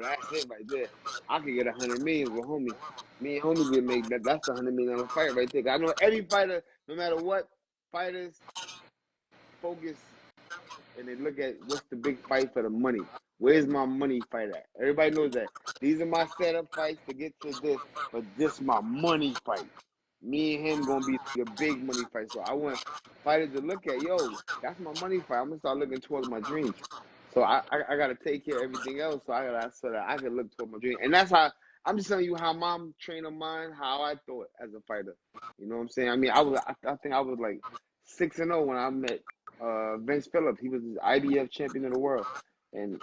that's it right there. I could get 100 million with homie. Me and homie could make that. That's a $100 million fight right there. I know every fighter, no matter what, fighters focus and they look at what's the big fight for the money. Where's my money fight at? Everybody knows that. These are my setup fights to get to this, but this my money fight. Me and him gonna be a big money fight. So I want fighters to look at, yo, that's my money fight. I'm gonna start looking towards my dreams. So I gotta take care of everything else. So that I can look toward my dream. And that's how I'm just telling you how my trainer mind, how I thought as a fighter. You know what I'm saying? I mean, I think I was like 6-0 when I met Vince Phillips. He was the IBF champion of the world, and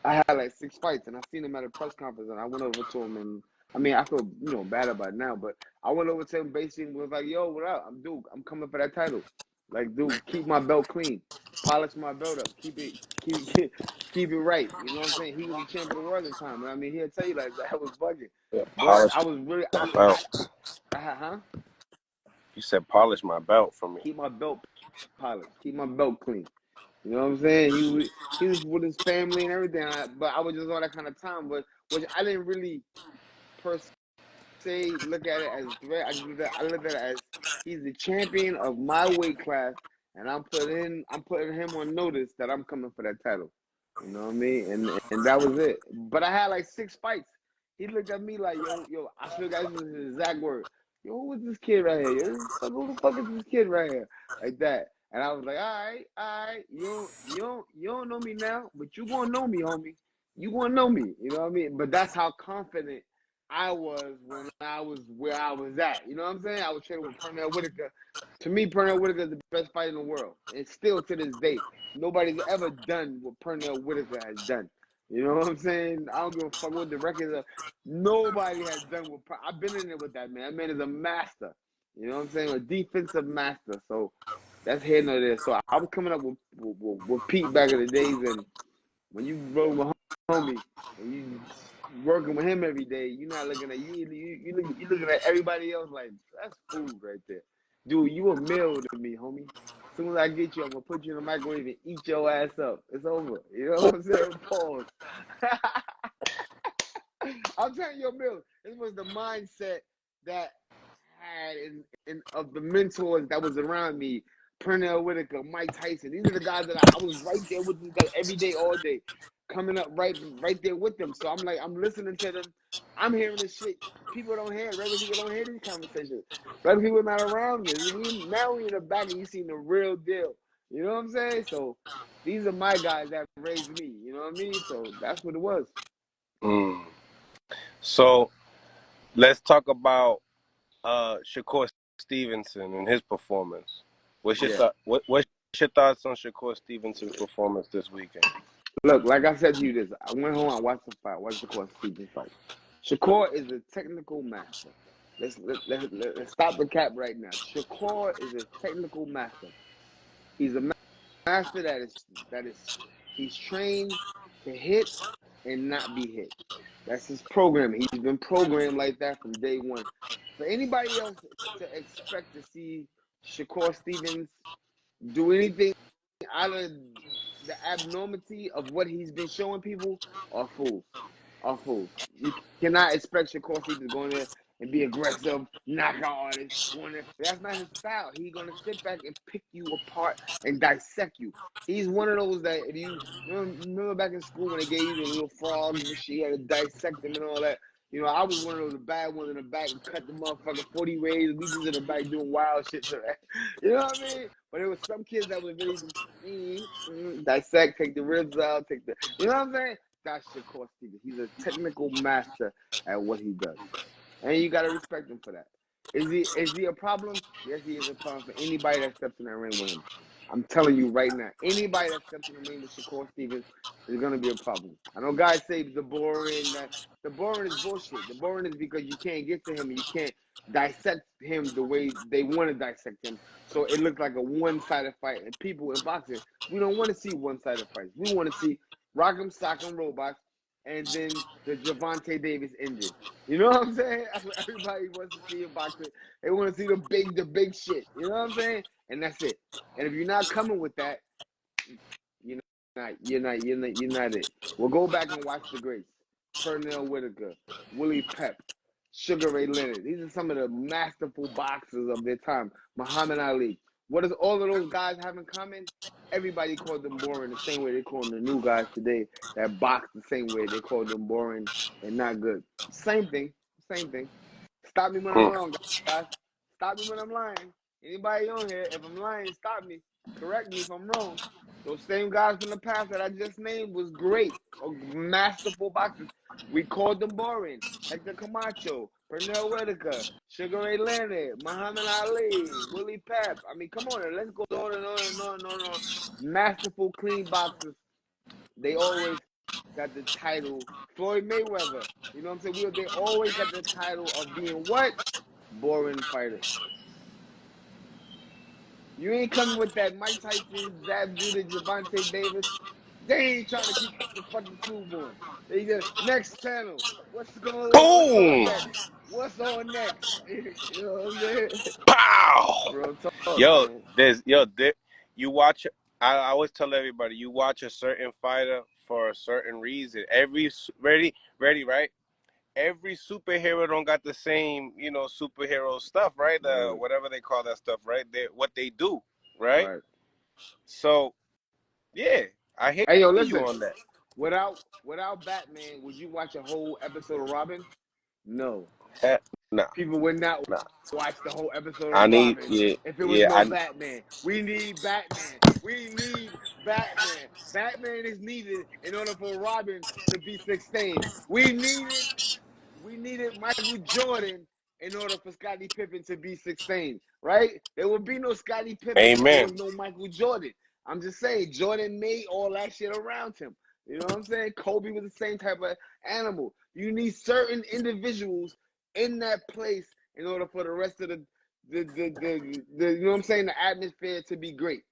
I had like 6 fights. And I seen him at a press conference, and I went over to him, and I mean, I feel bad about it now, but I went over to him basically and was like, "Yo, what up? I'm coming for that title. Like, dude, keep my belt clean, polish my belt up, keep it right. You know what I'm saying? He was the champion of the world at the time, and I mean, he'll tell you like that was bugging, Yeah, but polish I was really, my belt. huh? You said polish my belt for me. Keep my belt polished, keep my belt clean. You know what I'm saying? He was with his family and everything, but I was just on that kind of time, but which I didn't really per se look at it as threat. I look at it as he's the champion of my weight class, and I'm putting him on notice that I'm coming for that title. You know what I mean? And that was it. But I had like 6 fights. He looked at me like, yo, I still got his exact word. Yo, who is this kid right here? Yo, who the fuck is this kid right here? Like that. And I was like, all right. You don't know me now, but you gonna know me, homie. You gonna know me. You know what I mean? But that's how confident I was when I was where I was at. You know what I'm saying? I was training with Pernell Whitaker. To me, Pernell Whitaker is the best fighter in the world. And still to this day, nobody's ever done what Pernell Whitaker has done. You know what I'm saying? I don't give a fuck what the records are. Nobody has done what I've been in there with that man. That man is a master. You know what I'm saying? A defensive master. So that's here nor there. So I was coming up with Pete back in the days, and when you roll with homie and you working with him every day, you're not looking at you looking at everybody else like that's food right there. Dude, you a meal to me, homie. As soon as I get you, I'm gonna put you in the microwave and eat your ass up. It's over. You know what I'm saying? Pause. I'm telling you, Bill, this was the mindset that I had in of the mentors that was around me. Pernell Whitaker, Mike Tyson. These are the guys that I was right there with these guys every day, all day, coming up right there with them. So I'm like, I'm listening to them. I'm hearing this shit. People don't hear it. Regular people don't hear these conversations. Regular people not around this. Now we in the back and you seen the real deal. You know what I'm saying? So these are my guys that raised me. You know what I mean? So that's what it was. So let's talk about Shakur Stevenson and his performance. What's your thoughts on Shakur Stevenson's performance this weekend? Look, like I said to you this, I went home, I watched the fight, watched Shakur Stevenson fight. Shakur is a technical master. Let's stop the cap right now. Shakur is a technical master. He's a master that is he's trained to hit and not be hit. That's his program. He's been programmed like that from day one. For anybody else to expect to see Shakur Stevens do anything out of the abnormality of what he's been showing people are fools. You cannot expect Shakur Stevens to go in there and be aggressive, knockout artist. That's not his style. He's gonna sit back and pick you apart and dissect you. He's one of those that if you remember back in school when they gave you the little frogs and shit, you had to dissect them and all that. You know, I was one of those bad ones in the back and cut the motherfucker 40 ways. We just in the back doing wild shit to that. You know what I mean? But there was some kids that would really dissect, take the ribs out, you know what I'm saying? That's Shakur Stevens. He's a technical master at what he does. And you got to respect him for that. Is he a problem? Yes, he is a problem for anybody that steps in that ring with him. I'm telling you right now, anybody that steps in the ring with Shakur Stevens is going to be a problem. I know guys say the boring is bullshit. The boring is because you can't get to him and you can't dissect him the way they want to dissect him. So it looks like a one-sided fight. And people in boxing, we don't want to see one-sided fights. We want to see Rock'em Sock'em Robots and then the Javante Davis engine. You know what I'm saying? That's what everybody wants to see in boxing. They want to see the big shit. You know what I'm saying? And that's it. And if you're not coming with that, you're not it. Well, go back and watch the greats. Pernell Whitaker, Willie Pep, Sugar Ray Leonard. These are some of the masterful boxers of their time. Muhammad Ali. What does all of those guys have in common? Everybody called them boring the same way they call them the new guys today that box the same way they call them boring and not good. Same thing. Same thing. Stop me when I'm wrong, guys. Stop me when I'm lying. Anybody on here, if I'm lying, stop me. Correct me if I'm wrong. Those same guys from the past that I just named was great. Masterful boxers. We called them boring. Hector Camacho, Pernell Whitaker, Sugar Ray Leonard, Muhammad Ali, Willie Pep. I mean, come on, let's go on and on and on and on. Masterful, clean boxers. They always got the title. Floyd Mayweather, you know what I'm saying? They always got the title of being what? Boring fighters. You ain't coming with that Mike Tyson, Zab Judah, Javante Davis. They ain't trying to keep the fucking tube on. They just next channel. What's on Boom! next? What's on next? You know what I'm saying? Pow! Real talk, Yo, man. you watch. I always tell everybody, you watch a certain fighter for a certain reason. Ready, right? Every superhero don't got the same, superhero stuff, right? Right. Whatever they call that stuff, right? What they do, right? Right. So, yeah, I hear Hey, yo, you listen. on that. Without Batman, would you watch a whole episode of Robin? No. Nah, People would not nah. watch the whole episode I of need, Robin yeah, if it was yeah. no Batman. We need Batman. We need Batman. Batman is needed in order for Robin to be sustained. We needed Michael Jordan in order for Scottie Pippen to be sustained, right? There would be no Scottie Pippen if there Amen. was no Michael Jordan. I'm just saying, Jordan made all that shit around him. You know what I'm saying? Kobe was the same type of animal. You need certain individuals in that place in order for the rest of the you know what I'm saying, the atmosphere to be great.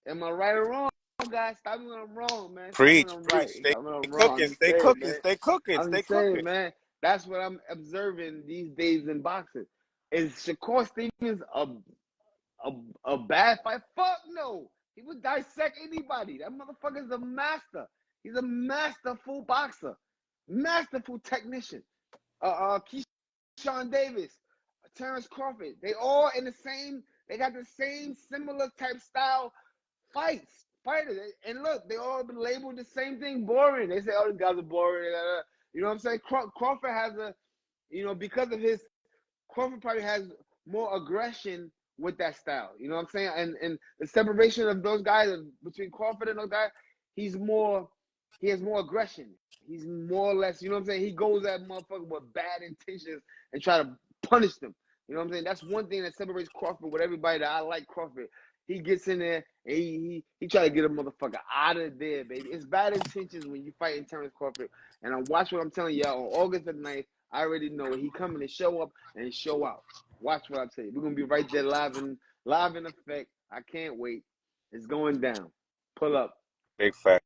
Am I right or wrong, guys? Stop me when I'm wrong, man. Stop me when Preach, I'm preach. right. Stay Stop me when I'm wrong. I'm cooking, just stay saying, cooking, man. stay cooking, I'm stay just saying, cooking. man. That's what I'm observing these days in boxing. Is Shakur Stevens a bad fight? Fuck no. He would dissect anybody. That motherfucker's a master. He's a masterful boxer, masterful technician. Keyshawn Davis, Terrence Crawford. They all in the same. They got the same similar type style fighters. And look, they all been labeled the same thing, boring. They say, "Oh, these guys are boring." You know what I'm saying? Crawford has because of his Crawford probably has more aggression with that style. You know what I'm saying? And the separation of those guys between Crawford and those guys, he has more aggression. He's more or less, you know what I'm saying? He goes at motherfuckers with bad intentions and try to punish them. You know what I'm saying? That's one thing that separates Crawford with everybody that I like Crawford. He gets in there and he try to get a motherfucker out of there, baby. It's bad intentions when you fight in Terrence Crawford. And I watch what I'm telling y'all on August the 9th. I already know he coming to show up and show out. Watch what I tell you. We're gonna be right there live in effect. I can't wait. It's going down. Pull up. Big fact.